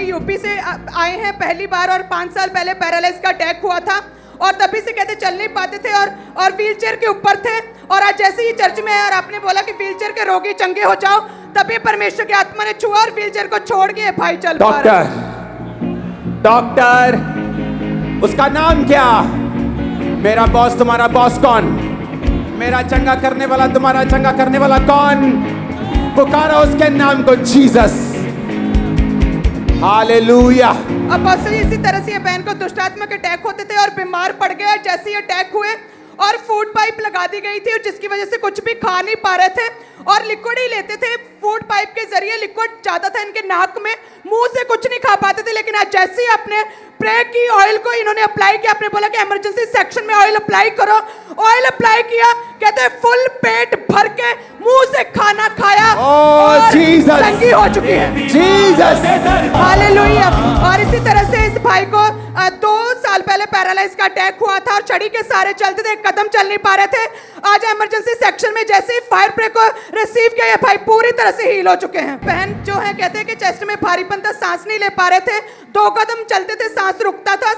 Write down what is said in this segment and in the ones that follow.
भाई यूपी से आए हैं पहली बार और 5 साल पहले पैरालाइज का अटैक हुआ था और तभी से कहते चल नहीं पाते थे और व्हीलचेयर के ऊपर थे और आज जैसे ही चर्च में आए और आपने बोला कि व्हीलचेयर के रोगी चंगे हो जाओ, तभी परमेश्वर की आत्मा ने छुआ और व्हीलचेयर को छोड़ के भाई चल पा रहा है। डॉक्टर, उसका नाम क्या? मेरा बॉस, तुम्हारा बॉस कौन? मेरा चंगा करने वाला, तुम्हारा चंगा करने वाला कौन? पुकारो उसके नाम को, जीसस। हालेलुया। अब इसी तरह से ये बहन को दुष्ट आत्मा के अटैक होते थे और बीमार पड़ गए। जैसे ही अटैक हुए और फूड पाइप लगा दी गई थी और जिसकी वजह से कुछ भी खा नहीं पा रहे थे और लिक्विड ही लेते थे। फूड पाइप के जरिए लिक्विड जाता था इनके नाक में, मुंह से कुछ नहीं खा पाते थे। लेकिन आज जैसे ही आपने प्रे की, ऑयल को इन्होंने अप्लाई किया, आपने बोला कि इमरजेंसी सेक्शन में ऑयल अप्लाई करो, ऑयल अप्लाई किया, कहते हैं फुल पेट भर के मुंह से खाना खाया और चंगी हो चुकी है। Jesus, hallelujah. और इसी तरह से इस भाई को 2 साल पहले पैरालाइज का अटैक हुआ था और छड़ी के सारे चलते थे, कदम चल नहीं पा रहे थे। आज इमरजेंसी सेक्शन में जैसे ही फायर प्रे को रिसीव किया, ये भाई पूरी तरह से हील हो चुके हैं। बहन जो है कहते हैं कि चेस्ट में भारीपन था, सांस नहीं ले पा रहे थे, 2 कदम चलते थे सांस रुकता था,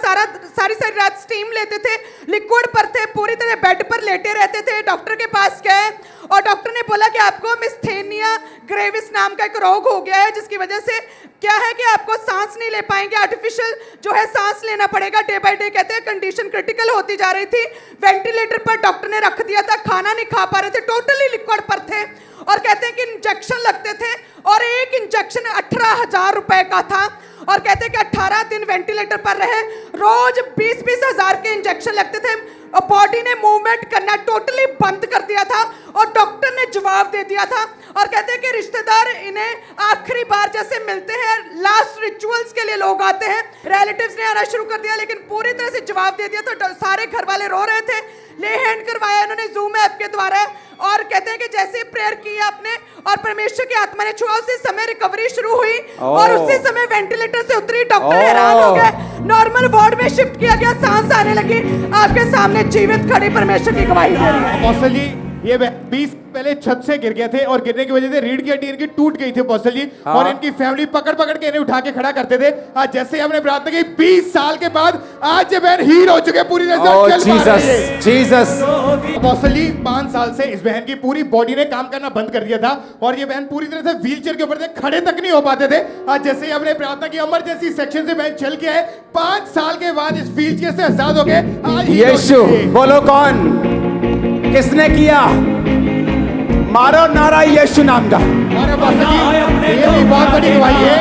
सारी रात स्टीम लेते थे, लिक्विड पर थे, पूरी तरह बेड पर लेटे रहते थे। डॉक्टर के पास गए और डॉक्टर ने बोला कि आपको मिस्थेनिया ग्रेविस नाम का एक रोग हो गया है, जिसकी वजह से क्या है कि आपको सांस नहीं ले पाएंगे, आर्टिफिशियल जो है सांस लेना पड़ेगा डे बाय डे। कहते हैं कंडीशन क्रिटिकल होती जा रही थी, वेंटिलेटर पर डॉक्टर ने रख दिया था, खाना नहीं खा पा रहे थे, टोटली लिक्विड पर थे और कहते हैं कि इंजेक्शन लगते थे और एक इंजेक्शन 18,000 रुपए का था और कहते हैं कि 18 दिन वेंटिलेटर पर रहे, रोज 20-20 हजार के इंजेक्शन लगते थे और बॉडी ने मूवमेंट करना टोटली बंद कर दिया था और डॉक्टर ने जवाब दे दिया था। और कहते हैं कि रिश्तेदार इन्हें आखिरी बार जैसे मिलते हैं, लास्ट रिचुअल्स के लिए लोग आते हैं, रिलेटिव्स ने आना शुरू कर दिया, लेकिन पूरी तरह से जवाब दे दिया। तो सारे घर वाले रो रहे थे, ले हैंड करवाया उन्होंने जूम ऐप के द्वारा और कहते हैं कि जैसे प्रेयर की आपने और परमेश्वर की आत्मा ने छुआ, उसी समय रिकवरी शुरू हुई और उसी समय वेंटिलेटर से उतरी। डॉक्टर हैरान हो गए, नॉर्मल वार्ड में शिफ्ट किया गया, सांस आने लगी। आपके सामने जीवित खड़ी परमेश्वर की गवाही दे रही है। ये 20 पहले छत से गिर गए थे और गिरने की वजह से रीढ़ की हड्डी इनकी टूट गई थी अपोस्टल जी। और इनकी फैमिली पकड़ के इन्हें उठा के खड़ा करते थे। आज जैसे हमने प्रार्थना की, 20 साल के बाद आज ये बहन हील हो चुके, पूरी तरह से चल पा रही है। जीसस। अपोस्टल जी 5 साल से इस बहन की पूरी बॉडी ने काम करना बंद कर दिया था और ये बहन पूरी तरह से व्हीलचेयर के ऊपर से खड़े तक नहीं हो पाते थे। आज जैसे ही हमने प्रार्थना की, इमरजेंसी सेक्शन से बहन चल के आए, 5 साल के बाद इस व्हीलचेयर से आजाद हो गए। आज यीशु, बोलो कौन, किसने किया? मारो नारा यीशु नाम का। ये भी बहुत बड़ी गवाही है।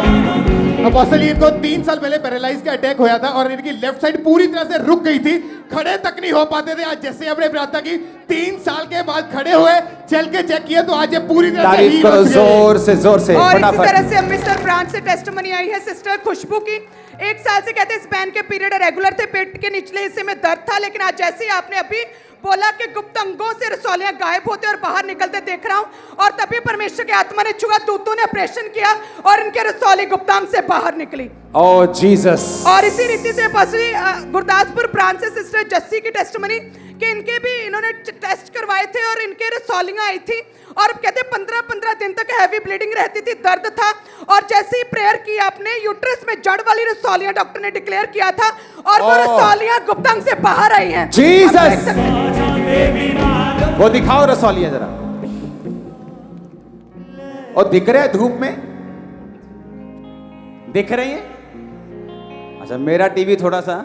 अपोस्टल जी इनको 3 साल पहले पैरालाइज का अटैक होया था और इनकी लेफ्ट साइड पूरी तरह से रुक गई थी, खड़े तक नहीं हो पाते थे। आज जैसे हमने प्रार्थना की, 3 साल के बाद खड़े हुए, चल के चेक किया, तो आज ये पूरी तरह से तारीफ करो, जोर से और इसी तरह से अमृतसर ब्रांच से टेस्टिमनी आई है सिस्टर खुशबू की। 1 साल से कहते हैं इस बहन के पीरियड रेगुलर थे, पेट के निचले हिस्से में दर्द था, लेकिन आज जैसे ही आपने अभी बोला कि गुप्त अंगों से रसौलियां गायब होते और बाहर निकलते देख रहा हूं और तभी परमेश्वर की आत्मा ने छुआ, दूतों ने ऑपरेशन किया और इनके रसौली गुप्तांग से बाहर निकली। ओह जीसस। और इसी रीति से गुरदासपुर ब्रांच से सिस्टर जस्सी की टेस्टिमनी कि इनके भी इन्होंने टेस्ट करवाए थे और इनके रसौलियां आई थी और कहते 15-15 दिन तक हैवी ब्लीडिंग रहती थी, दर्द था और जैसे ही प्रेयर की आपने, यूट्रस में जड़ वाली रसौलियां डॉक्टर ने डिक्लेयर किया था और वो रसौलियां गुप्तांग से बाहर आई हैं। जीसस। वो दिखाओ रसौलियां जरा, और दिख रहे हैं धूप में, दिख रही है? अच्छा मेरा टीवी थोड़ा सा,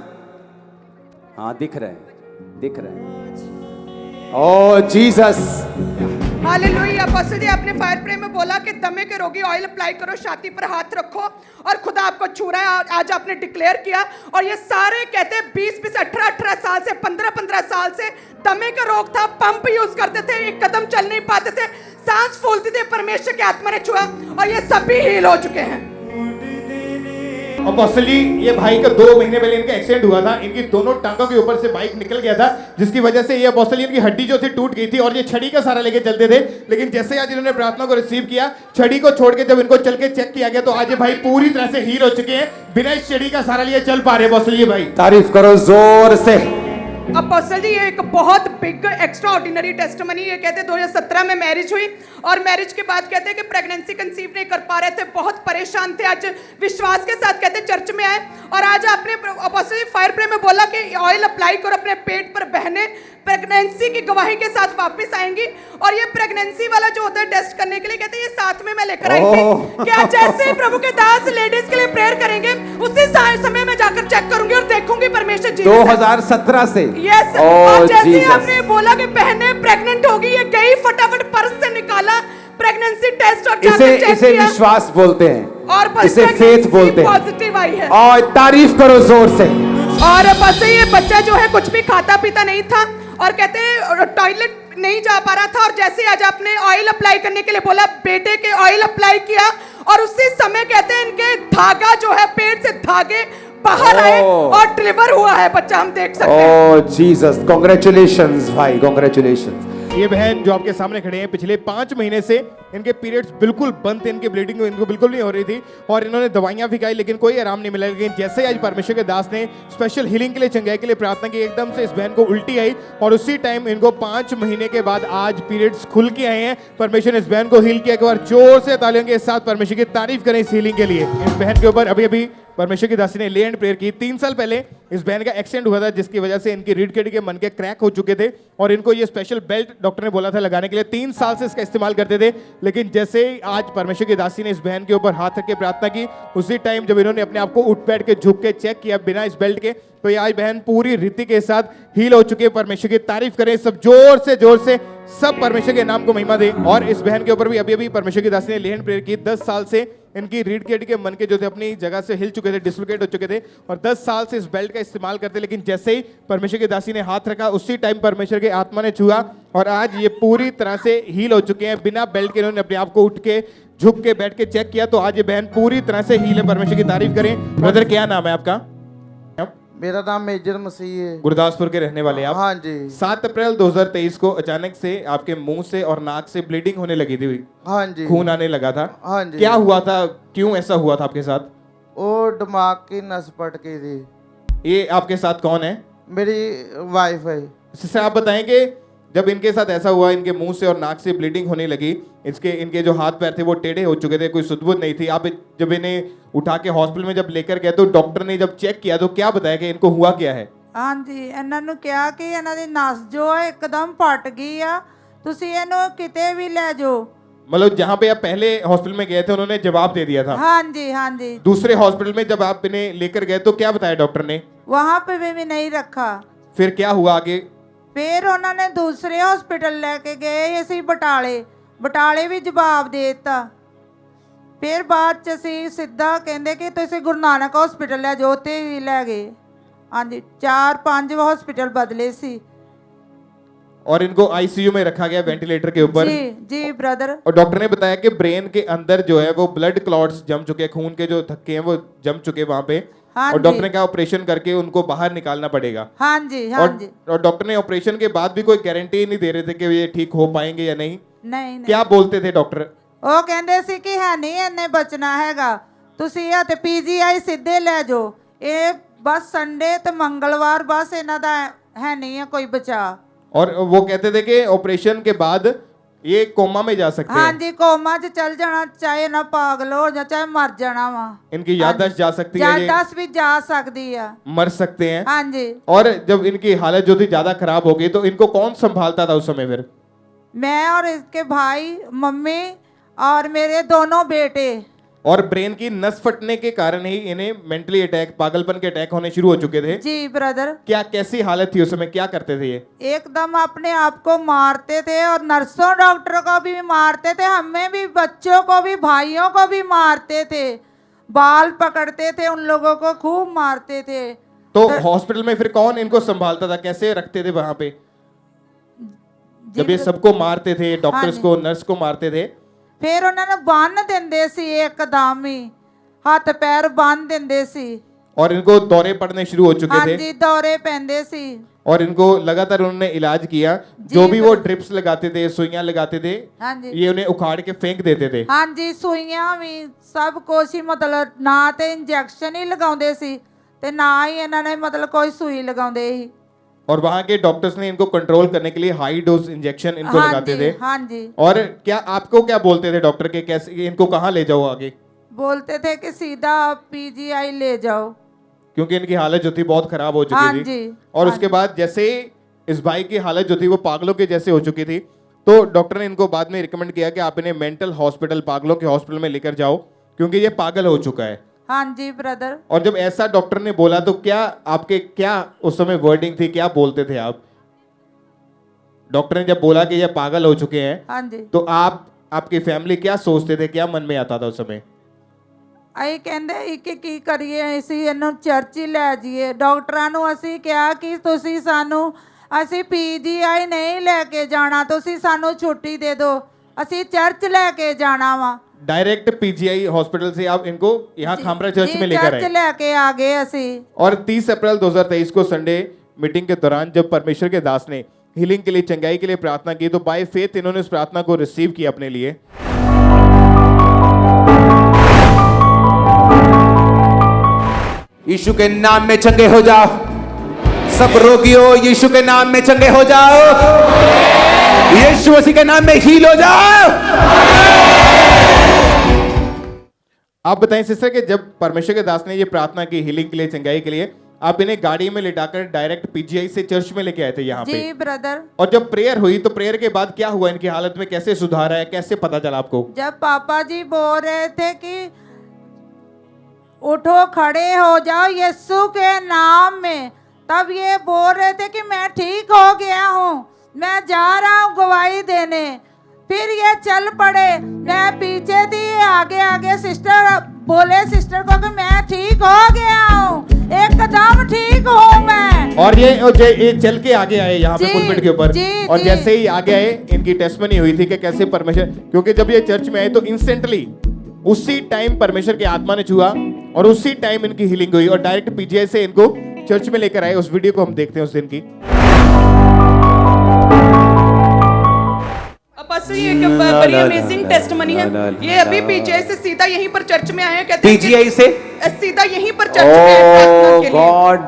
हाँ दिख रहा है। ओह जीसस। हालेलुया। अपोस्टल जी आपने फायर प्रे में बोला कि दमे के रोगी ऑयल अप्लाई करो, छाती पर हाथ रखो और खुदा आपको छू रहा है। आज आपने डिक्लेयर किया और ये सारे कहते हैं 20-20, 18-18 साल से, 15-15 साल से दमे का रोग था, पंप यूज करते थे, एक कदम चल नहीं पाते थे, सांस फूलती थी, परमेश्वर की आत्मा ने छुआ और ये सभी हील हो चुके हैं। अपोस्टल जी ये भाई का 2 महीने पहले इनका एक्सीडेंट हुआ था, इनकी दोनों टांगों के ऊपर से बाइक निकल गया था, जिसकी वजह से ये अपोस्टल जी इनकी हड्डी जो थी टूट गई थी और ये छड़ी का सहारा लेके चलते थे। लेकिन जैसे आज इन्होंने प्रार्थना को रिसीव किया, छड़ी को छोड़ के जब इनको चल के चेक किया गया, तो आज ये भाई पूरी तरह से हील हो चुके हैं, बिना इस छड़ी का सहारा लिए चल पा रहे हैं। अपोस्टल जी भाई तारीफ करो जोर से। अपोस्टल जी ये एक बहुत बिग एक्स्ट्रा ऑर्डिनरी टेस्टमनी। ये कहते 2017 में मैरिज हुई और मैरिज के बाद कहते हैं कि प्रेगनेंसी कंसीव नहीं कर पा रहे थे, बहुत परेशान थे। आज विश्वास के साथ कहते चर्च में आए और आज आपने अपोस्टल जी फायर प्रे में बोला कि ऑयल अप्लाई करो अपने पेट पर, बहने प्रेगनेंसी की गवाही के साथ वापस आएंगी। और ये प्रेगनेंसी वाला जो होता है टेस्ट करने के लिए कहते हैं ये साथ में मैं लेकर आई थी कि आज जैसे ही प्रभु के दास लेडीज के लिए प्रेयर करेंगे उसी समय में जाकर चेक करूंगी और देखूंगी परमेश्वर जी 2017 से। यस और जैसे ही आपने बोला कि बहने प्रेग्नेंट होगी, ये गई फटाफट पर्स से निकाला प्रेगनेंसी टेस्ट और जाकर चेक इसे किया विश्वास बोलते हैं और इसे फेथ बोलते हैं। पॉजिटिव आई है और तारीफ करो जोर से। और बस ये बच्चा जो है कुछ भी खाता पीता नहीं था और कहते हैं टॉयलेट नहीं जा पा रहा था। और जैसे आज आपने ऑयल अप्लाई करने के लिए बोला, बेटे के ऑयल अप्लाई किया और उसी समय कहते हैं इनके धागा जो है पेट से धागे बाहर आए और डिलीवर हुआ है बच्चा, हम देख सकते हैं। ओह जीसस, कांग्रेचुलेशंस भाई, कांग्रेचुलेशंस। ये बहन जो आपके सामने खड़े हैं, पिछले 5 महीने से इनके पीरियड्स बिल्कुल बंद थे, इनकी ब्लीडिंग इनको बिल्कुल नहीं हो रही थी और इन्होंने दवाइयां भी खाई लेकिन कोई आराम नहीं मिला। लेकिन जैसे आज परमेश्वर के दास ने स्पेशल हीलिंग के लिए, चंगाई के लिए प्रार्थना की, एकदम से इस बहन को उल्टी आई और उसी टाइम इनको 5 महीने के बाद आज पीरियड्स खुल के आए हैं। परमेश्वर ने इस बहन को हील किया। एक बार जोर से तालियों के साथ परमेश्वर की तारीफ करें इस हीलिंग के लिए। इस बहन के ऊपर अभी अभी परमेश्वर की दासी ने ले एंड प्रेयर की। 3 साल पहले इस बहन का एक्सीडेंट हुआ था जिसकी वजह से इनकी रीढ़ की हड्डी के मनके क्रैक हो चुके थे और इनको ये स्पेशल बेल्ट डॉक्टर ने बोला था लगाने के लिए। 3 साल से इसका इस्तेमाल करते थे लेकिन जैसे ही आज परमेश्वर की दासी ने इस बहन के ऊपर हाथ रख के प्रार्थना की, उसी टाइम जब इन्होंने अपने आप को उठ बैठ के झुक के चेक किया बिना इस बेल्ट के, तो ये आज बहन पूरी रीति के साथ हील हो चुके हैं। परमेश्वर की तारीफ करें सब जोर से सब परमेश्वर के नाम को महिमा दे। और इस बहन के ऊपर भी अभी अभी परमेश्वर की दासी ने ले एंड प्रेयर की। 10 साल से इनकी रीढ़ की हड्डी के मनके जो थे अपनी जगह से हिल चुके थे, डिसलोकेट हो चुके थे और 10 साल से इस बेल्ट का इस्तेमाल करते। लेकिन जैसे ही परमेश्वर की दासी ने हाथ रखा उसी टाइम परमेश्वर के आत्मा ने छुआ और आज ये पूरी तरह से हील हो चुके हैं। बिना बेल्ट के इन्होंने अपने आप को उठ के झुक के बैठ के चेक किया तो आज ये बहन पूरी तरह से हील है। परमेश्वर की तारीफ करें। ब्रदर क्या नाम है आपका? मेरा नाम मेजर मसीह है। गुरदासपुर के रहने वाले आप? हाँ जी। 7 अप्रैल 2023 को अचानक से आपके मुंह से और नाक से ब्लीडिंग होने लगी थी। हाँ जी। खून आने लगा था। हाँ जी। क्या हुआ था, क्यों ऐसा हुआ था आपके साथ? वो दिमाग की नस पट गई थी। ये आपके साथ कौन है? मेरी वाइफ है। इससे आप बताएंगे जब इनके साथ ऐसा हुआ, इनके मुंह से और नाक से ब्लीडिंग होने लगी, इनके जो हाथ पैर थे वो टेढ़े हो चुके थे, कोई सुध-बुध नहीं थी। आप जब इन्हें उठा के हॉस्पिटल में जब लेकर गए तो डॉक्टर ने जब चेक किया तो क्या बताया कि इनको हुआ क्या है? हाँ जी, ਇਹਨਾਂ ਨੂੰ ਕਿਹਾ ਕਿ ਇਹਨਾਂ ਦੀ ਨਸ ਜੋ ਹੈ ਇੱਕਦਮ ਪਟ ਗਈ ਆ, ਤੁਸੀਂ ਇਹਨੂੰ ਕਿਤੇ ਵੀ ਲੈ ਜਾਓ। मतलब जहाँ पे आप पहले हॉस्पिटल में गए थे उन्होंने जवाब दे दिया था। हाँ जी हाँ जी। दूसरे हॉस्पिटल में जब आप इन्हें लेकर गए तो क्या बताया डॉक्टर ने? वहाँ पे भी नहीं रखा। फिर क्या हुआ आगे? फिर उन्होंने दूसरे हॉस्पिटल लेके गए ਅਸੀਂ ਬਟਾਲੇ ਵੀ ਜਵਾਬ ਦੇ ਦਿੱਤਾ। ਫਿਰ ਬਾਅਦ ਚ ਅਸੀਂ ਸਿੱਧਾ ਕਹਿੰਦੇ ਕਿ ਤੁਸੀਂ ਗੁਰੂ ਨਾਨਕ ਹਸਪੀਟਲ ਲੈ ਜਾਓ, ਉੱਥੇ ਵੀ ਲੈ ਗਏ। ਹਾਂਜੀ 4-5 हॉस्पिटल बदले सी। और इनको आईसीयू में रखा गया वेंटिलेटर के ऊपर। जी ब्रदर। और डॉक्टर ने बताया कि ब्रेन के अंदर जो है वो ब्लड क्लॉट्स जम चुके हैं, खून के जो थक्के हैं वो जम चुके हैं वहां पे। हाँ और डॉक्टर ने कहा ऑपरेशन करके उनको बाहर निकालना पड़ेगा। हाँ जी हाँ जी। और डॉक्टर ने ऑपरेशन के बाद भी कोई गारंटी नहीं दे रहे थे कि ये ठीक हो पाएंगे या नहीं। नहीं क्या बोलते थे डॉक्टर? ਉਹ ਕਹਿੰਦੇ ਸੀ ਕਿ ਹੈ ਨਹੀਂ ਇੰਨੇ ਬਚਣਾ ਹੈਗਾ, ਤੁਸੀਂ ਇਹ ਤੇ ਪੀਜੀਆਈ ਸਿੱਧੇ ਲੈ ਜਾਓ। ਇਹ ਬਸ ਸੰਡੇ ਤੇ ਮੰਗਲਵਾਰ ਬਸ ਇਹਨਾਂ ਦਾ ਹੈ नहीं है कोई बचा। और वो कहते थे कि ऑपरेशन के बाद ये कोमा में जा सकते हैं। हाँ जी, कोमा च चल जाना, चाहे ना पागल हो जाए चाहे मर जाना वा। इनकी याददाश्त जा सकती है, याददाश्त भी जा सकती है, मर सकते हैं। हाँ जी। और जब इनकी हालत जो थी ज्यादा खराब हो गई तो इनको कौन संभालता था उस समय? फिर मैं और इसके भाई, मम्मी और मेरे दोनों बेटे। और ब्रेन की नस फटने के कारण ही इन्हें मेंटली अटैक, पागलपन के अटैक होने शुरू हो चुके थे। जी ब्रदर। क्या कैसी हालत थी उस समय, क्या करते थे ये? एकदम अपने आप को मारते थे और नर्सों डॉक्टर को भी मारते थे, हमें भी, बच्चों को भी, भाइयों को भी मारते थे, बाल पकड़ते थे, उन लोगों को खूब मारते थे। तो हॉस्पिटल में फिर कौन इनको संभालता था, कैसे रखते थे वहां पे जब ये सबको मारते थे? डॉक्टर्स को, नर्स को मारते थे। फिर उन्होंने ਬੰਨ ਦਿੰਦੇ ਸੀ एकदम ही, हथ पैर ਬੰਨ ਦਿੰਦੇ ਸੀ। और इनको दौरे पड़ने शुरू हो चुके थे। हाँ जी, दौरे पैंदे सी। और इनको लगातार उन्होंने इलाज किया, जो भी वो ड्रिप्स लगाते थे, सुइयां लगाते थे, हाँ जी, ये उन्हें उखाड़ के फेंक देते थे। हाँ जी, सुइयां भी सब कुछ ही, मतलब ना तो इंजेक्शन ही लगाਉਂਦੇ ਸੀ ਤੇ ਨਾ ਹੀ ਇਹਨਾਂ ਨੇ मतलब कोई सुई लगाਉਂਦੇ ਸੀ। और वहां के डॉक्टर्स ने इनको कंट्रोल करने के लिए हाई डोज इंजेक्शन इनको हाँ लगाते जी, थे। हाँ जी। और क्या आपको क्या बोलते थे डॉक्टर के, कैसे इनको कहाँ ले जाओ आगे? बोलते थे कि सीधा आप पीजीआई ले जाओ, क्योंकि इनकी हालत जो थी बहुत खराब हो हाँ चुकी थी। जी, और हाँ उसके जी। बाद जैसे इस भाई की हालत जो थी वो पागलों के जैसे हो चुकी थी, तो डॉक्टर ने इनको बाद में रिकमेंड किया कि आप इन्हें मेंटल हॉस्पिटल, पागलों के हॉस्पिटल में लेकर जाओ, क्योंकि ये पागल हो चुका है। हाँ जी ब्रदर। और जब ऐसा डॉक्टर ने बोला तो क्या आपके क्या उस समय वर्डिंग थी, क्या बोलते थे आप? डॉक्टर ने जब बोला कि ये पागल हो चुके हैं, हाँ जी। तो आप, आपकी फैमिली क्या सोचते थे, क्या मन में आता था उस समय? ਅਸੀਂ ਕਹਿੰਦੇ ਕਿ ਕੀ ਕਰੀਏ, ਅਸੀਂ ਇਹਨੂੰ ਚਰਚ ਹੀ ਲੈ ਜਾਈਏ। ਡਾਕਟਰਾਂ ਨੂੰ ਅਸੀਂ ਕਿਹਾ ਕਿ ਤੁਸੀਂ ਸਾਨੂੰ, ਅਸੀਂ ਪੀਜੀਆਈ ਨਹੀਂ ਲੈ ਕੇ ਜਾਣਾ, ਤੁਸੀਂ ਸਾਨੂੰ ਛੁੱਟੀ ਦੇ ਦਿਓ, ਅਸੀਂ ਚਰਚ ਲੈ ਕੇ ਜਾਣਾ ਵਾ। डायरेक्ट पीजीआई हॉस्पिटल से आप इनको यहाँ खामरा चर्च में लेकर चर्च आए। ਲੈ ਕੇ ਆ ਗਏ ਅਸੀਂ। और 30 अप्रैल 2023 को संडे मीटिंग के दौरान जब परमेश्वर के दास ने हीलिंग के लिए, चंगाई के लिए प्रार्थना की, तो बाय फेथ इन्होंने उस प्रार्थना को रिसीव किया अपने लिए। यीशु के नाम में चंगे हो जाओ, सब रोगियों यीशु के नाम में चंगे हो जाओ, यीशु मसीह के नाम में हील हो जाओ। आप बताएं सिस्टर कि जब परमेश्वर के दास ने ये प्रार्थना की हीलिंग के लिए, चंगाई के लिए, आप इन्हें गाड़ी में लिटाकर डायरेक्ट पीजीआई से चर्च में लेके आए थे यहाँ जी पे। ब्रदर। और जब प्रेयर हुई तो प्रेयर के बाद क्या हुआ, इनकी हालत में कैसे सुधार आया, कैसे पता चला आपको? जब पापा जी बोल रहे थे कि उठो खड़े हो जाओ यीशु के नाम में, तब ये बोल रहे थे कि मैं ठीक हो गया हूँ, मैं जा रहा हूँ गवाही देने। फिर ये चल पड़े, मैं पीछे थी, आगे आगे सिस्टर बोले सिस्टर को कि मैं ठीक हो गया हूँ, एकदम ठीक हूँ मैं। और ये चल के आगे आए यहाँ पे जी, पुलपिट के ऊपर। जी, और जी। जैसे ही आगे आए इनकी टेस्टमनी हुई थी कि कैसे परमेश्वर, क्योंकि जब ये चर्च में आए तो इंस्टेंटली उसी टाइम परमेश्वर की आत्मा ने छुआ और उसी टाइम इनकी हीलिंग हुई और डायरेक्ट पीजीआई से इनको चर्च में लेकर आए। उस वीडियो को हम देखते हैं उस दिन की। बस ये एक बड़ी अमेजिंग टेस्टमनी है। ये अभी पीजीआई से सीधा यहीं पर चर्च में आए हैं, कहते हैं कि- पीजीआई से सीधा यहीं पर चर्च में आए प्रार्थना ओह के लिए। गॉड,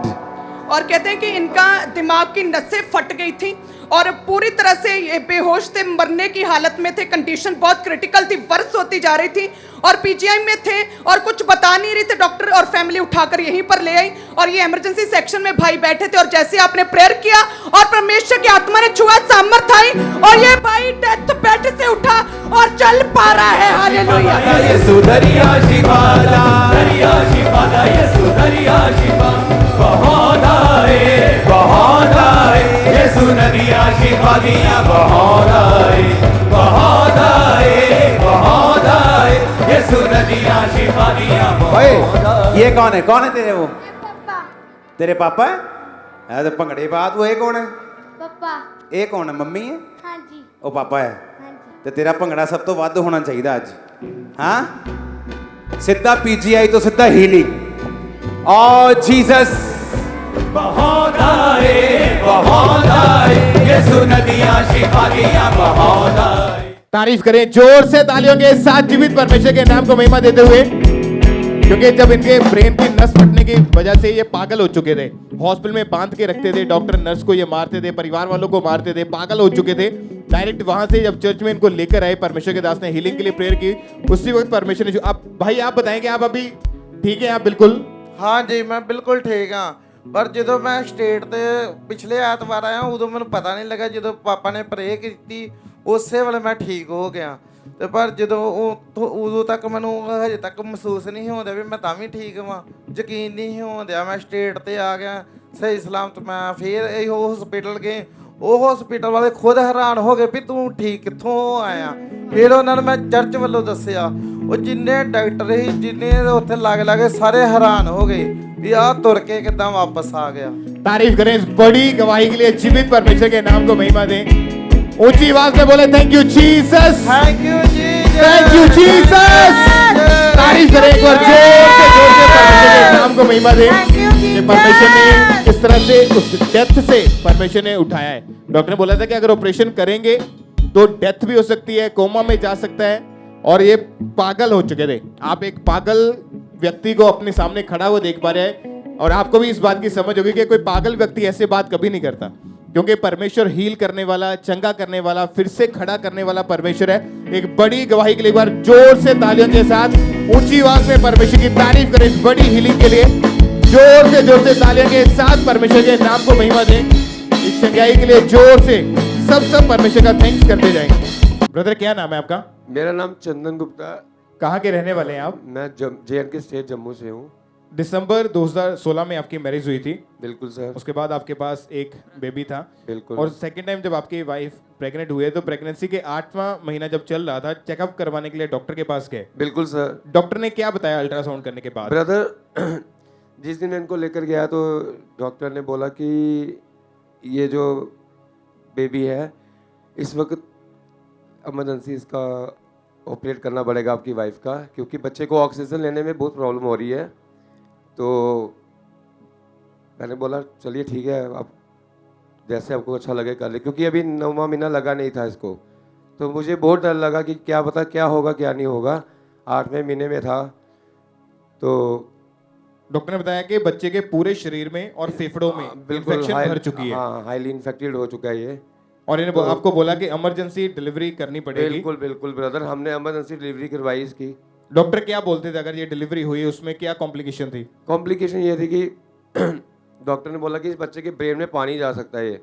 और कहते हैं कि इनका दिमाग की नसें फट गई थी और पूरी तरह से ये बेहोश थे, मरने की हालत में थे, कंडीशन बहुत क्रिटिकल थी, वर्स होती जा रही थी और पीजीआई में थे और कुछ बता नहीं रहे थे। डॉक्टर और फैमिली उठाकर यहीं पर ले आई और ये इमरजेंसी सेक्शन में भाई बैठे थे और जैसे आपने प्रेयर किया और परमेश्वर की आत्मा ने छुआ, सामर्थ आई और ये भाई डेथ बेड से उठा और चल पा रहा है। हालेलुया। यीशु दरिया शिवाला, दरिया शिवाला, यीशु दरिया शिवा, बहुत आए, यीशु दरिया शिवा दिया, बहुत आए, यीशु दरिया शिवा दिया। ओए ये कौन है, कौन है तेरे वो? तेरे पापा है? तो भंगड़े बात वो, ये कौन है? पापा। ये कौन है? मम्मी है? हाँ जी। ਉਹ ਪਾਪਾ ਹੈ हाँ जी। ਤੇ ਤੇਰਾ ਭੰਗੜਾ ਸਭ ਤੋਂ ਵੱਧ ਹੋਣਾ ਚਾਹੀਦਾ ਅੱਜ। ਹਾਂ ਸਿੱਧਾ ਪੀਜੀਆਈ ਤੋਂ ਸਿੱਧਾ ਹੀਲਿੰਗ। ਓ ਜੀਸਸ बहुत आए यीशु नदियां शिफा दिया, बहुत आए। तारीफ करें जोर से तालियों के साथ जीवित परमेश्वर के नाम को महिमा देते हुए, क्योंकि जब इनके ब्रेन की नस फटने की वजह से ये पागल हो चुके थे, हॉस्पिटल में बांध के रखते थे, डॉक्टर नर्स को ये मारते थे, परिवार वालों को मारते थे, पागल हो चुके थे। डायरेक्ट वहां से जब चर्च में इनको लेकर आए, परमेश्वर के दास ने हीलिंग के लिए प्रेयर की, उसी वक्त परमेश्वर ने, आप भाई आप बताएंगे, आप अभी ठीक है? आप बिल्कुल? हाँ जी, मैं बिल्कुल ठीक हाँ। पर जो मैं स्टेट ते पिछले ऐतवार आया उदों मैंने पता नहीं लगा, जो पापा ने प्रे की उसे वेले मैं ठीक हो गया। ਤੇ ਪਰ ਜਦੋਂ ਉਦੋਂ ਤੱਕ ਮੈਨੂੰ ਹਜੇ ਤੱਕ ਮਹਿਸੂਸ ਨਹੀਂ ਹੋਉਂਦਾ ਵੀ ਮੈਂ ਤਾਂ ਵੀ ਠੀਕ ਹਾਂ, ਯਕੀਨ ਨਹੀਂ ਹੋਉਂਦਾ। ਮੈਂ ਸਟੇਟ ਤੇ ਆ ਗਿਆ ਸਹੀ ਸਲਾਮਤ, ਮੈਂ ਫਿਰ ਇਹੋ ਹਸਪੀਟਲ ਗਏ, ਉਹ ਹਸਪੀਟਲ ਵਾਲੇ ਖੁਦ ਹੈਰਾਨ ਹੋ ਗਏ ਵੀ ਤੂੰ ਠੀਕ ਕਿੱਥੋਂ ਆਇਆ। ਫਿਰ ਉਹਨਾਂ ਨੂੰ ਮੈਂ ਚਰਚ ਵੱਲੋਂ ਦੱਸਿਆ, ਉਹ ਜਿੰਨੇ ਡਾਕਟਰ ਸੀ, ਜਿੰਨੇ ਉੱਥੇ ਲਾਗੇ ਸਾਰੇ ਹੈਰਾਨ ਹੋ ਗਏ ਵੀ ਆਹ ਤੁਰ ਕੇ ਕਿੱਦਾਂ ਵਾਪਸ ਆ ਗਿਆ। तारीफ करें इस बड़ी गवाही के लिए। जीवित परमेश्वर के नाम को महिमा दें। ऊंची आवाज में बोले thank you Jesus, thank you Jesus, thank you Jesus. तारीफ करें एक बार जोर से परमेश्वर के नाम को महिमा दें कि परमेश्वर ने इस तरह से उस डेथ से परमेश्वर ने उठाया है। डॉक्टर ने बोला था कि अगर ऑपरेशन करेंगे तो डेथ भी हो सकती है, कोमा में जा सकता है, और ये पागल हो चुके थे। आप एक पागल व्यक्ति को अपने सामने खड़ा हुआ देख पा रहे हैं और आपको भी इस बात की समझ होगी कि कोई पागल व्यक्ति ऐसे बात कभी नहीं करता, क्योंकि परमेश्वर हील करने वाला, चंगा करने वाला, फिर से खड़ा करने वाला परमेश्वर है। एक बड़ी गवाही के लिए एक बार जोर से तालियों के साथ ऊंची आवाज में परमेश्वर की तारीफ करें। इस बड़ी हीलिंग के लिए जोर से तालियों के साथ परमेश्वर के नाम को महिमा दें। इस चंगाई के लिए जोर से सब परमेश्वर का थैंक्स करते जाएंगे। ब्रदर क्या नाम है आपका? मेरा नाम चंदन गुप्ता। कहाँ के रहने वाले हैं आप? मैं JNK स्टेट जम्मू से हूँ। दिसंबर 2016 में आपकी मैरिज हुई थी। बिल्कुल सर। उसके बाद आपके पास एक बेबी था। बिल्कुल। और सेकंड टाइम जब आपकी वाइफ प्रेग्नेंट हुए तो प्रेगनेंसी के 8वां महीना जब चल रहा था, चेकअप करवाने के लिए डॉक्टर के पास गए। बिल्कुल सर। डॉक्टर ने क्या बताया अल्ट्रासाउंड करने के बाद? ब्रदर जिस दिन इनको लेकर गया तो डॉक्टर ने बोला कि ये जो बेबी है इस वक्त इमरजेंसी इसका ऑपरेट करना पड़ेगा आपकी वाइफ का, क्योंकि बच्चे को ऑक्सीजन लेने में बहुत प्रॉब्लम हो रही है। तो मैंने बोला चलिए ठीक है, आप जैसे आपको अच्छा लगे कर ले, क्योंकि अभी 9वां महीना लगा नहीं था इसको। तो मुझे बहुत डर लगा कि क्या पता क्या होगा क्या नहीं होगा। 8वें महीने में था तो डॉक्टर ने बताया कि बच्चे के पूरे शरीर में और फेफड़ों में इन्फेक्शन भर चुकी है। हाँ, हाईली इन्फेक्टेड हो चुका है ये। और इन्हें आपको बोला कि इमरजेंसी डिलीवरी करनी पड़ेगी। बिल्कुल बिल्कुल ब्रदर, हमने इमरजेंसी डिलीवरी करवाई इसकी। डॉक्टर क्या बोलते थे अगर ये डिलीवरी हुई उसमें क्या कॉम्प्लिकेशन थी? कॉम्प्लिकेशन ये थी कि डॉक्टर ने बोला कि इस बच्चे के ब्रेन में पानी जा सकता है ये,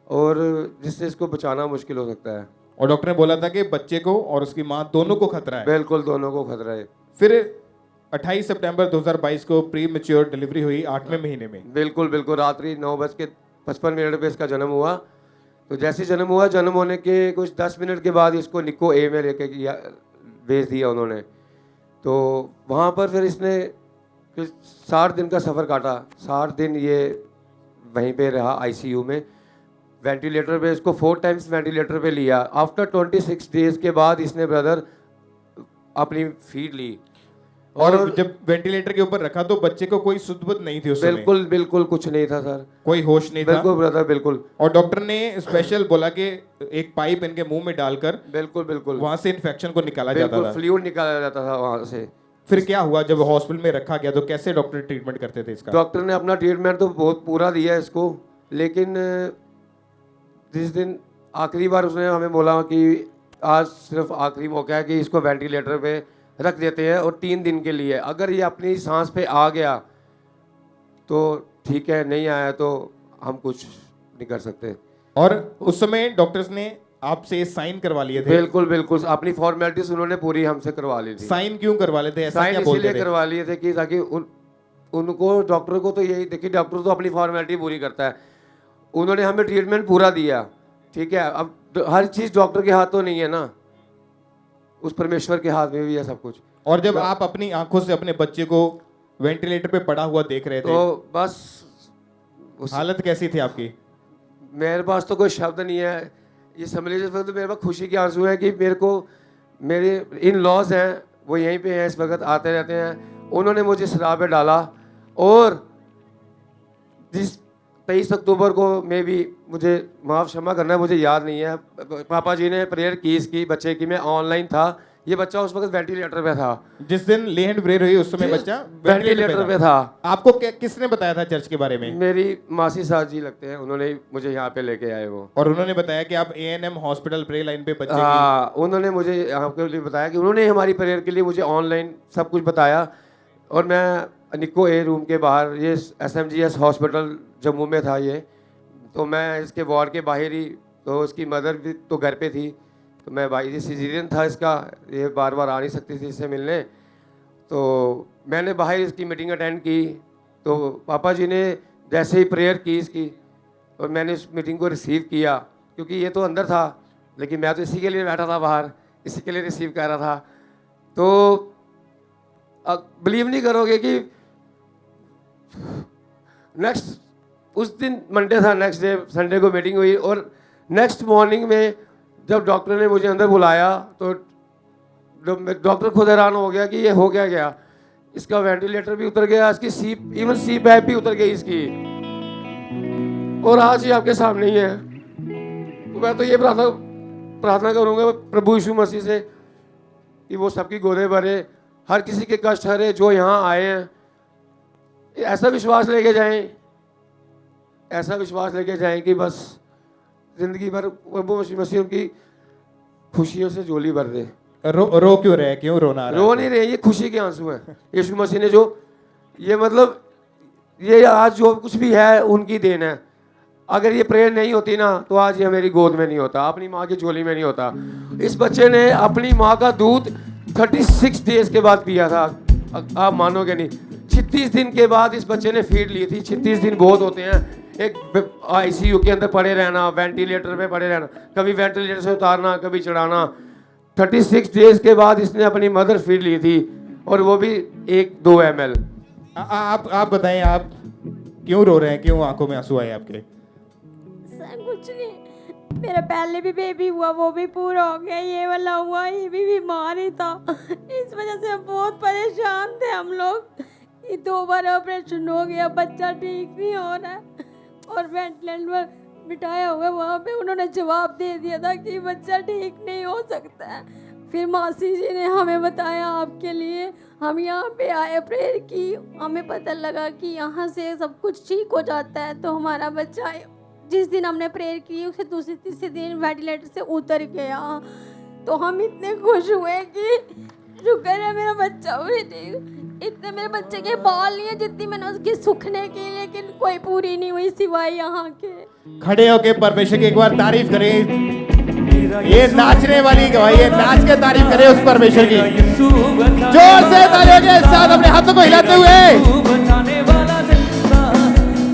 और जिससे इसको बचाना मुश्किल हो सकता है। और डॉक्टर ने बोला था कि बच्चे को और उसकी माँ दोनों को खतरा है। बिल्कुल, दोनों को खतरा है। फिर 28 सितंबर 2022 को प्री मैच्योर डिलीवरी हुई 8वें महीने में। बिल्कुल बिल्कुल, रात्रि 9:55 पे इसका जन्म हुआ। तो जैसे जन्म हुआ, जन्म होने के कुछ 10 मिनट के बाद इसको निको ए में लेके भेज दिया उन्होंने। तो वहाँ पर फिर इसने 60 दिन का सफ़र काटा। 60 दिन ये वहीं पे रहा ICU में, वेंटिलेटर पे। इसको 4 टाइम्स वेंटिलेटर पे लिया। आफ्टर 26 डेज के बाद इसने ब्रदर अपनी फीड ली। और जब वेंटिलेटर के ऊपर रखा तो बच्चे को कोई सुध बुध नहीं थी उस समय? बिल्कुल बिल्कुल कुछ नहीं था सर, कोई होश नहीं था। बिल्कुल ब्रदर, बिल्कुल। और डॉक्टर ने स्पेशल बोला कि एक पाइप इनके मुंह में डालकर बिल्कुल बिल्कुल वहां से इन्फेक्शन को निकाला जाता था। फ्लूइड निकाला जाता था वहां से। फिर क्या हुआ जब हॉस्पिटल में रखा गया तो कैसे डॉक्टर ट्रीटमेंट करते थे इसका? डॉक्टर ने अपना ट्रीटमेंट तो बहुत पूरा दिया इसको, लेकिन जिस दिन आखिरी बार उसने हमें बोला कि आज सिर्फ आखिरी मौका है कि इसको वेंटिलेटर पे रख देते हैं और 3 दिन के लिए, अगर ये अपनी सांस पे आ गया तो ठीक है, नहीं आया तो हम कुछ नहीं कर सकते। और उस समय डॉक्टर्स ने आपसे साइन करवा लिए थे? बिल्कुल बिल्कुल, अपनी फॉर्मेलिटीज उन्होंने पूरी हमसे करवा ली थी। साइन क्यों करवा लेते हैं? साइन इसीलिए करवा लिए थे कि ताकि उनको, डॉक्टर को तो यही देखिए, डॉक्टर तो अपनी फॉर्मेलिटी पूरी करता है। उन्होंने हमें ट्रीटमेंट पूरा दिया, ठीक है। अब हर चीज़ डॉक्टर के हाथों नहीं है ना, उस परमेश्वर के हाथ में भी है सब कुछ। और जब आप अपनी आंखों से अपने बच्चे को वेंटिलेटर पे पड़ा हुआ देख रहे थे तो बस हालत कैसी थी आपकी? मेरे पास तो कोई शब्द नहीं है। ये समझ लीजिए तो मेरे पास खुशी के आंसू है कि मेरे को, मेरे इन लॉज हैं वो यहीं पे हैं, इस वक्त आते रहते हैं। उन्होंने मुझे शराब पे डाला, और जिस 23 अक्टूबर को मैं भी, मुझे माफ़ क्षमा करना, मुझे याद नहीं है, पापा जी ने प्रेयर की इसकी बच्चे की। मैं ऑनलाइन था, ये बच्चा उस वक्त वेंटिलेटर पे था। जिस दिन लेहन प्रेयर हुई उस समय बच्चा वेंटिलेटर पे था। आपको किसने बताया था चर्च के बारे में? मेरी मासी सास जी लगते हैं, उन्होंने मुझे यहाँ पे लेके आए वो। और उन्होंने बताया कि आप ANM हॉस्पिटल प्रेयर लाइन पे बच्चे हाँ, उन्होंने मुझे यहाँ के लिए बताया कि उन्होंने हमारी प्रेयर के लिए मुझे ऑनलाइन सब कुछ बताया। और मैं निको ए रूम के बाहर, ये SMGS हॉस्पिटल जम्मू में था ये, तो मैं इसके वार्ड के बाहर ही, तो उसकी मदर भी तो घर पे थी, तो मैं भाई जी सीजरियन था इसका, ये बार बार आ नहीं सकती थी इससे मिलने। तो मैंने बाहर इसकी मीटिंग अटेंड की। तो पापा जी ने जैसे ही प्रेयर की इसकी, और मैंने इस मीटिंग को रिसीव किया, क्योंकि ये तो अंदर था लेकिन मैं तो इसी के लिए बैठा था बाहर, इसी के लिए रिसीव कर रहा था। तो बिलीव नहीं करोगे कि नेक्स्ट, उस दिन मंडे था, नेक्स्ट डे संडे को मीटिंग हुई, और नेक्स्ट मॉर्निंग में जब डॉक्टर ने मुझे अंदर बुलाया तो डॉक्टर खुद हैरान हो गया कि ये हो क्या गया। इसका वेंटिलेटर भी उतर गया, इसकी इवन सी पैप भी उतर गई इसकी, और आज ये आपके सामने ही है। तो मैं तो ये प्रार्थना करूँगा प्रभु यीशु मसीह से कि वो सबकी गोदे भरे, हर किसी के कष्ट हरे जो यहाँ आए हैं। ऐसा विश्वास लेके जाएं, ऐसा विश्वास लेके जाएं कि बस जिंदगी भर प्रभु यीशु मसीह उनकी खुशियों से झोली भर दे। रो क्यों रहे, क्यों रोना आ रहा रो है? नहीं रहे, ये खुशी के आंसू हैं। यीशु मसीह ने जो ये मतलब ये आज जो कुछ भी है उनकी देन है। अगर ये प्रेयर नहीं होती ना तो आज ये मेरी गोद में नहीं होता, अपनी माँ की झोली में नहीं होता। इस बच्चे ने अपनी माँ का दूध 36 डेज के बाद पिया था, आप मानोगे नहीं। 36 दिन के बाद इस बच्चे ने फीड ली थी। 36 दिन बहुत होते हैं, एक आईसीयू के अंदर पड़े रहना, वेंटिलेटर पे पड़े रहना, कभी वेंटिलेटर से उतारना, कभी चढ़ाना। 36 डेज के बाद इसने अपनी मदर फीड ली थी, और वो भी 1-2 ml। आप बताएं, आप क्यों रो रहे हैं, क्यों आंखों में आंसू आए आपके? सर कुछ नहीं, मेरा पहले भी बेबी हुआ, वो भी पूरा हो गया, ये वाला हुआ, ये भी बीमार ही था। इस वजह से हम बहुत परेशान थे हम लोग। ये 2 बार ऑपरेशन हो गया, बच्चा ठीक नहीं हो रहा है, और वेंटिलेटर पर बिठाया हुआ वहाँ पे उन्होंने जवाब दे दिया था कि बच्चा ठीक नहीं हो सकता है। फिर मासी जी ने हमें बताया आपके लिए, हम यहाँ पे आए, प्रेयर की, हमें पता लगा कि यहाँ से सब कुछ ठीक हो जाता है। तो हमारा बच्चा जिस दिन हमने प्रेयर की उससे दूसरे तीसरे दिन वेंटिलेटर से उतर गया। तो हम इतने खुश हुए कि शुक्र है मेरा बच्चा भी ठीक। इतने मेरे बच्चे के बाल नहीं है जितनी मैंने उसकी सुखने की, लेकिन कोई पूरी नहीं हुई सिवाय यहाँ के। खड़े होके परमेश्वर की एक बार तारीफ करें। ये नाचने वाली गवाही है, नाच के तारीफ करें उस परमेश्वर की। जोर से तालियों के साथ अपने हाथों को हिलाते हुए। बचाने वाला जिंदा,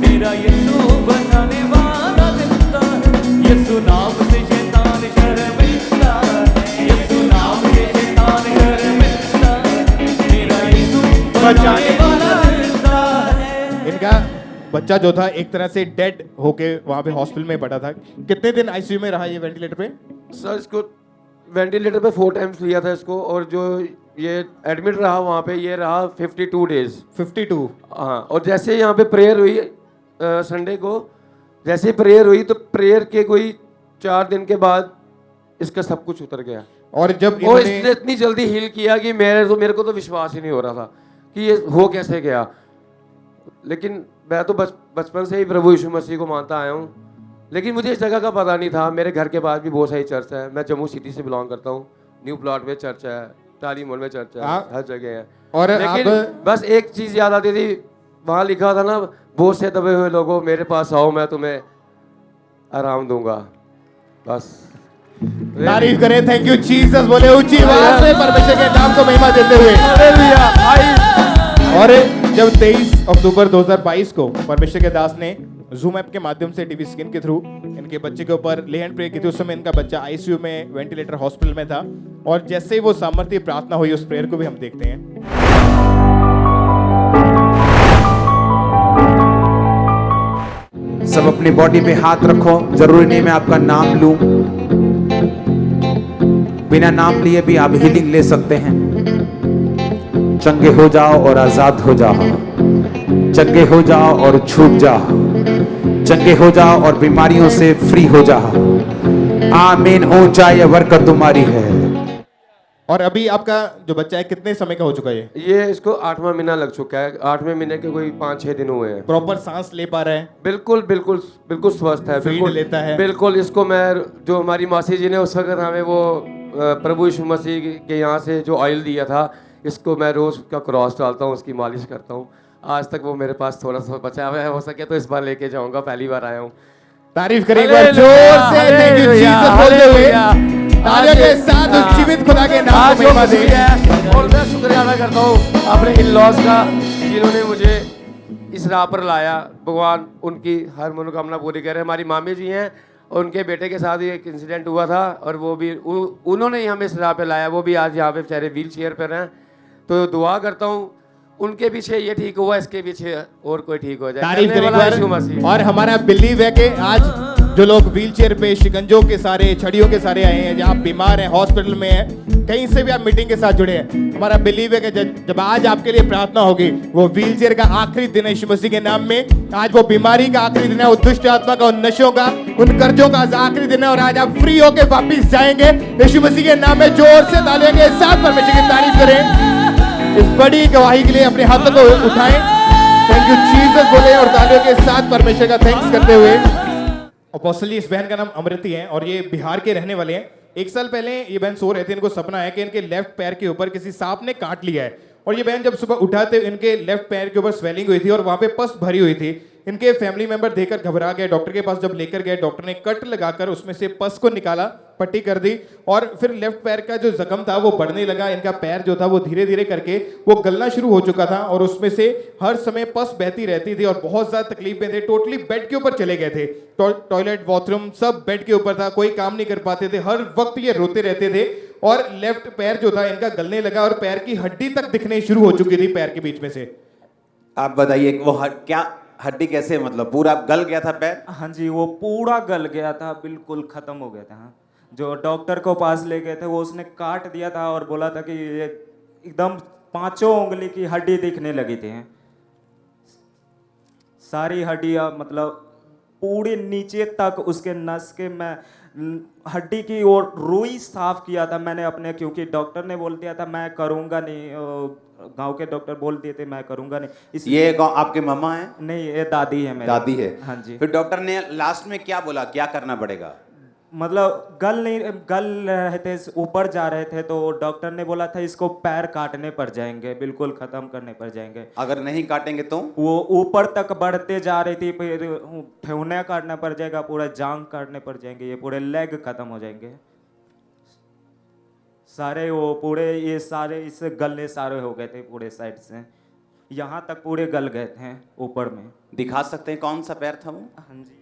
मेरा यीशु बचाने वाला जिंदा, यीशु नाम से शैतान शर्मिंदा, यीशु नाम से शैतान शर्मिंदा, मेरा यीशु बचाने वाला जिंदा है। इनका बच्चा जो था एक तरह से डेड होके वहां पे हॉस्पिटल में पड़ा था। कितने दिन आईसीयू में रहा ये वेंटिलेटर पे? सर इसको वेंटिलेटर पे 4 टाइम्स लिया था इसको, और जो ये एडमिट रहा वहाँ पे ये रहा 52 डेज। 52? हाँ, और जैसे यहाँ पे प्रेयर हुई संडे को, जैसे प्रेयर हुई तो प्रेयर के कोई 4 दिन के बाद इसका सब कुछ उतर गया। और जब और इसने इतनी जल्दी हील किया कि मेरे को तो विश्वास ही नहीं हो रहा था कि ये हो कैसे गया। लेकिन मैं तो बचपन से ही प्रभु यीशु मसीह को मानता आया हूँ, लेकिन मुझे इस जगह का पता नहीं था। मेरे घर के पास भी बहुत सारी चर्च है, मैं जम्मू सिटी से बिलोंग करता हूँ। न्यू प्लॉट में चर्च है, टाली मोड़ में चर्च है, हर जगह है। और लेकिन बस एक चीज़ याद आती थी, वहाँ लिखा था ना, बोझ से दबे हुए लोगों मेरे पास आओ मैं तुम्हें आराम दूंगा। बस तारीफ करें, थैंक यू जीसस बोले ऊंची आवाज से परमेश्वर के नाम को महिमा देते हुए। और जब 23 अक्टूबर 2022 को परमेश्वर के दास ने जूम ऐप के माध्यम से टीवी स्क्रीन के थ्रू इनके बच्चे के ऊपर ले हैंड प्रे की थी, उस समय इनका बच्चा आईसीयू में वेंटिलेटर हॉस्पिटल में था। और जैसे ही वो सामर्थ्य प्रार्थना हुई, उस प्रेयर को भी हम देखते हैं। सब अपनी बॉडी पे हाथ रखो। जरूरी नहीं मैं आपका नाम लूं, बिना नाम लिए भी आप हीलिंग ले सकते हैं। चंगे हो जाओ और आजाद हो जाओ, चंगे हो जाओ और छूट जाओ, चंगे हो जाओ और बीमारियों से फ्री हो जाओ। आमीन। हो जाए ये बरकत तुम्हारी है। और अभी आपका जो बच्चा है कितने समय का हो चुका है? ये इसको 8वां महीना लग चुका है। 8वें महीने के कोई 5-6 दिन हुए हैं। प्रॉपर सांस ले पा रहा है? बिल्कुल बिल्कुल बिल्कुल स्वस्थ है, बिल्कुल लेता है बिल्कुल। इसको मैं, जो हमारी मासी जी ने उस वक्त हमें वो प्रभु यीशु मसीह के यहाँ से जो ऑयल दिया था, इसको मैं रोज का क्रॉस डालता हूँ, उसकी मालिश करता हूँ। आज तक वो मेरे पास थोड़ा सा बचा हुआ है, हो सके तो इस बार लेके जाऊंगा, पहली बार आया हूँ। तारीफ करें एक बार जोर से, थैंक यू जीसस बोलते हुए तालियों के साथ उस जीवित खुदा के नाम को महिमा दें। और मैं शुक्रिया अदा करता हूँ अपने इन-लॉज का, जिन्होंने मुझे इस राह पर लाया। भगवान उनकी हर मनोकामना पूरी करे। हमारी मामी जी हैं, उनके बेटे के साथ एक इंसिडेंट हुआ था, और वो भी उन्होंने ही हमें इस राह पे लाया। वो भी आज यहाँ पे बेचारे व्हील चेयर पर हैं। तो दुआ करता हूँ उनके पीछे ये ठीक हुआ, इसके पीछे और कोई ठीक हो जाए। तारीफ करें। और हमारा बिलीव है कि आज जो लोग व्हीलचेयर पे, शिकंजों के सारे, छड़ियों के सारे आए हैं, जहाँ बीमार हैं, हॉस्पिटल में हैं, कहीं से भी आप मीटिंग के साथ जुड़े हैं, हमारा बिलीव है कि जब आज आपके लिए प्रार्थना होगी, वो व्हीलचेयर का आखिरी दिन है यीशु मसीह के नाम में। आज वो बीमारी का आखिरी दिन है, उन दुष्ट आत्मा का, उन नशों का, उन कर्जों का आखिरी दिन है, और आज आप फ्री होकर वापिस जाएंगे यीशु मसीह के नाम में। जोर से तालियों के साथ परमेश्वर की तारीफ करें। इस बड़ी गवाही के लिए अपने हाथों को उठाएं। थैंक यू जीसस बोले और तालियों के साथ परमेश्वर का थैंक्स करते हुए। अपोस्टल जी, इस बहन का नाम अमृति है और ये बिहार के रहने वाले हैं। एक साल पहले ये बहन सो रहे थे, इनको सपना है कि इनके लेफ्ट पैर के ऊपर किसी सांप ने काट लिया है और ये बहन जब सुबह उठा तो इनके लेफ्ट पैर के ऊपर स्वेलिंग हुई थी और वहां पे पस भरी हुई थी। इनके फैमिली मेंबर देखकर घबरा गए, डॉक्टर के पास जब लेकर गए डॉक्टर ने कट लगाकर उसमें से पस को निकाला, पट्टी कर दी और फिर लेफ्ट पैर का जो जख्म था वो बढ़ने लगा। इनका पैर जो था वो धीरे धीरे करके वो गलना शुरू हो चुका था और उसमें से हर समय पस बहती रहती थी और बहुत ज्यादा तकलीफ में थे। टोटली बेड के ऊपर चले गए थे, टॉयलेट बाथरूम सब बेड के ऊपर था, कोई काम नहीं कर पाते थे, हर वक्त ये रोते रहते थे और लेफ्ट पैर जो था इनका गलने लगा और पैर की हड्डी तक दिखने शुरू हो चुकी थी पैर के बीच में से। आप बताइए वो क्या हड्डी कैसे, मतलब पूरा गल गया था पैर? हाँ जी, वो पूरा गल गया था, बिल्कुल खत्म हो गया था। हाँ, जो डॉक्टर को पास ले गए थे वो उसने काट दिया था और बोला था कि ये एकदम 5 उंगली की हड्डी दिखने लगी थी। सारी हड्डियाँ मतलब पूरे नीचे तक उसके नस के मैं हड्डी की और रुई साफ किया था मैंने अपने, क्योंकि डॉक्टर ने बोल दिया था मैं करूँगा नहीं, गांव के डॉक्टर बोल दिए थे मैं करूँगा नहीं। ये आपके मम्मा है? नहीं, ये दादी है मेरी। दादी है? हाँ जी। फिर डॉक्टर ने लास्ट में क्या बोला, क्या करना पड़ेगा? मतलब गल रहे थे, ऊपर जा रहे थे तो डॉक्टर ने बोला था इसको पैर काटने पड़ जाएंगे, बिल्कुल खत्म करने पड़ जाएंगे। अगर नहीं काटेंगे तो? वो ऊपर तक बढ़ते जा रही थी, फिर ठेहुना काटना पड़ जाएगा, पूरा जांग काटने पड़ जाएंगे, ये पूरे लेग खत्म हो जाएंगे सारे, वो पूरे ये सारे इस गले सारे हो गए थे पूरे साइड से, यहाँ तक पूरे गल गए थे ऊपर में। दिखा सकते हैं कौन सा पैर था वो? हाँ जी,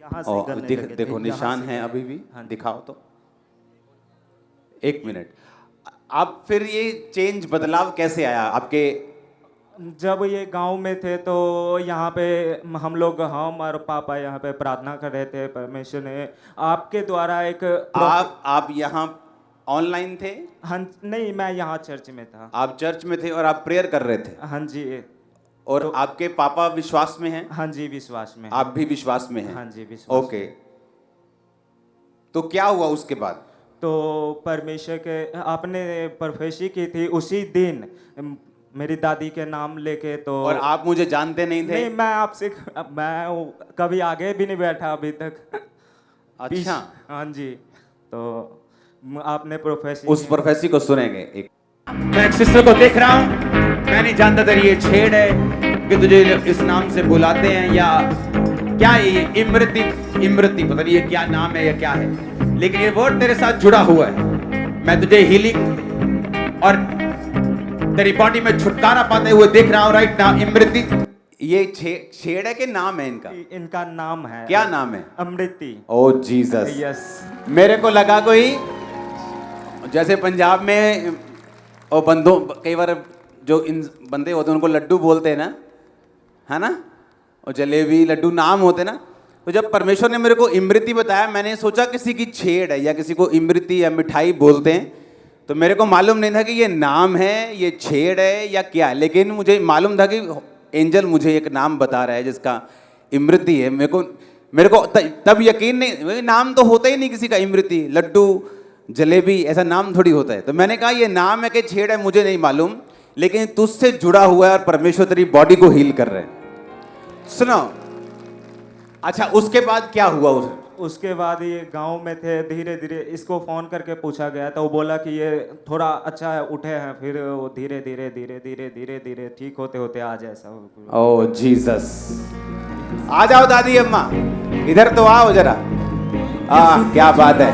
यहाँ से गलने लगे थे, देखो निशान है अभी भी। दिखाओ तो, एक मिनट। आप फिर ये चेंज बदलाव कैसे आया आपके? जब ये गांव में थे तो यहाँ पे हम लोग, हम और पापा यहाँ पे प्रार्थना कर रहे थे, परमेश्वर ने आपके द्वारा एक आप यहाँ ऑनलाइन थे? हाँ, नहीं, मैं यहाँ चर्च में था। आप चर्च में थे और आप प्रेयर कर रहे थे? हाँ जी। और तो, आपके पापा विश्वास में हैं? हाँ जी, विश्वास में। आप भी विश्वास में हैं? हाँ जी, विश्वास। ओके, तो क्या हुआ उसके बाद? तो परमेश्वर के आपने प्रोफेसी की थी उसी दिन मेरी दादी के नाम लेके। तो और आप मुझे जानते नहीं थे? नहीं, मैं आपसे मैं कभी आगे भी नहीं बैठा अभी तक। अच्छा। हाँ जी, तो आपने प्रोफेसी, उस प्रोफेसी को सुनेंगे। एक मैं एक सिस्टर को देख रहा हूँ, मैं नहीं जानता था ये छेड़ है कि तुझे इस नाम से बुलाते हैं या क्या है, ये इमृति पता नहीं ये क्या नाम है या क्या है, लेकिन ये वर्ड तेरे साथ जुड़ा हुआ है। मैं तुझे हीलिंग और तेरी बॉडी में छुटकारा पाते हुए देख रहा हूँ राइट नाउ। इमृति ये छेड़ है कि नाम है इनका? इनका नाम है। क्या नाम है? अमृति। ओ जीसस। यस। मेरे को लगा कोई जैसे पंजाब में और बंदों, कई बार जो इन बंदे होते हैं उनको लड्डू बोलते हैं ना, है ना, और जलेबी लड्डू नाम होते हैं ना। तो जब परमेश्वर ने मेरे को इमृति बताया, मैंने सोचा किसी की छेड़ है या किसी को इमृति या मिठाई बोलते हैं, तो मेरे को मालूम नहीं था कि ये नाम है, ये छेड़ है या क्या है। लेकिन मुझे मालूम था कि एंजल मुझे एक नाम बता रहा है जिसका इमृति है। मेरे को तब यकीन नहीं, नाम तो होता ही नहीं किसी का, इमृति, लड्डू, जलेबी, ऐसा नाम थोड़ी होता है। तो मैंने कहा ये नाम है कि छेड़ है मुझे नहीं मालूम, लेकिन तुझसे जुड़ा हुआ है और परमेश्वर तेरी बॉडी को हील कर रहे हैं। सुनो, अच्छा उसके बाद क्या हुआ? उसके बाद ये गांव में थे, धीरे धीरे इसको फोन करके पूछा गया तो वो बोला कि ये थोड़ा अच्छा है, उठे हैं, फिर वो धीरे धीरे धीरे धीरे धीरे धीरे ठीक होते होते आज ऐसा हो। ओह जीसस। आ जाओ दादी अम्मा, इधर तो आओ जरा। क्या बात है।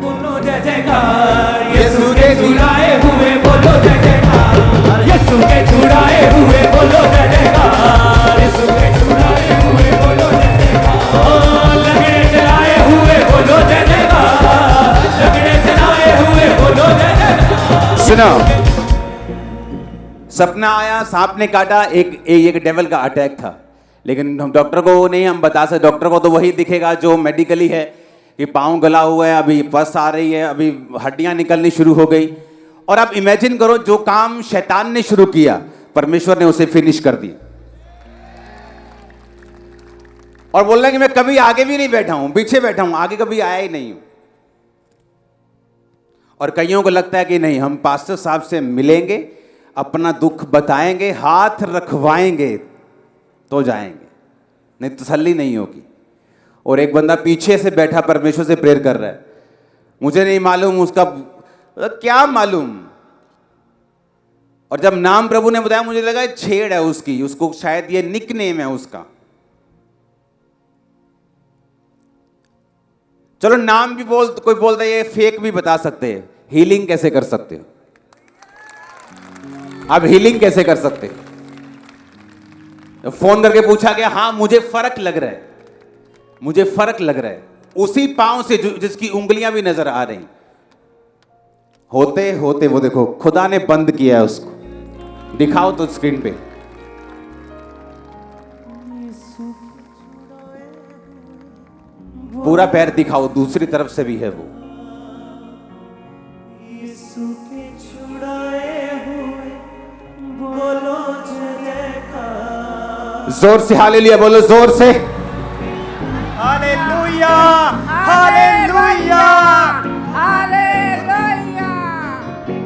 बोलो जय जयकार, यीशु के छुड़ाए हुए बोलो जय जयकार, यीशु के छुड़ाए हुए बोलो जय जयकार, यीशु के छुड़ाए हुए बोलो जय जयकार, लगड़े चलाए हुए बोलो जय जयकार, लगड़े चलाए हुए बोलो जय जयकार। सुनो, सपना आया, सांप ने काटा, एक डेविल का अटैक था, लेकिन हम डॉक्टर को नहीं हम बता सकते। डॉक्टर को तो वही दिखेगा जो मेडिकली है कि पाँव गला हुआ है, अभी पस आ रही है, अभी हड्डियां निकलनी शुरू हो गई। और आप इमेजिन करो, जो काम शैतान ने शुरू किया परमेश्वर ने उसे फिनिश कर दिया। और बोल रहा है कि मैं कभी आगे भी नहीं बैठा हूं, पीछे बैठा हूं, आगे कभी आया ही नहीं हूं। और कईयों को लगता है कि नहीं, हम पास्टर साहब से मिलेंगे, अपना दुख बताएंगे, हाथ रखवाएंगे तो जाएंगे, नहीं तसल्ली नहीं होगी। और एक बंदा पीछे से बैठा परमेश्वर से प्रेयर कर रहा है, मुझे नहीं मालूम उसका क्या मालूम। और जब नाम प्रभु ने बताया मुझे लगा छेड़ है उसकी, उसको शायद ये निकनेम है उसका। चलो नाम भी कोई बोलता है ये फेक भी बता सकते हैं। हीलिंग कैसे कर सकते हो आप? हीलिंग कैसे कर सकते हो? फोन करके पूछा गया, हाँ मुझे फर्क लग रहा है, मुझे फर्क लग रहा है, उसी पांव से जिसकी उंगलियां भी नजर आ रही। होते होते वो देखो खुदा ने बंद किया है उसको। दिखाओ तो स्क्रीन पे। पूरा पैर दिखाओ, दूसरी तरफ से भी है वो। जोर से हालेलुया बोलो, जोर से हालेलुया, हालेलुया।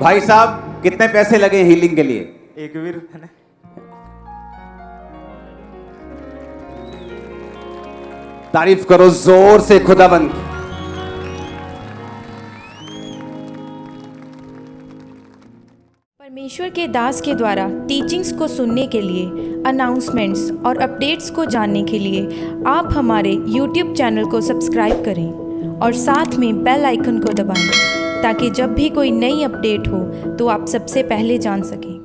भाई साहब कितने पैसे लगे हीलिंग के लिए? एक भी रुपया नहीं। तारीफ करो जोर से खुदाबंद। परमेश्वर के दास के द्वारा टीचिंग्स को सुनने के लिए, अनाउंसमेंट्स और अपडेट्स को जानने के लिए आप हमारे YouTube चैनल को सब्सक्राइब करें और साथ में बेल आइकन को दबाएं ताकि जब भी कोई नई अपडेट हो तो आप सबसे पहले जान सकें।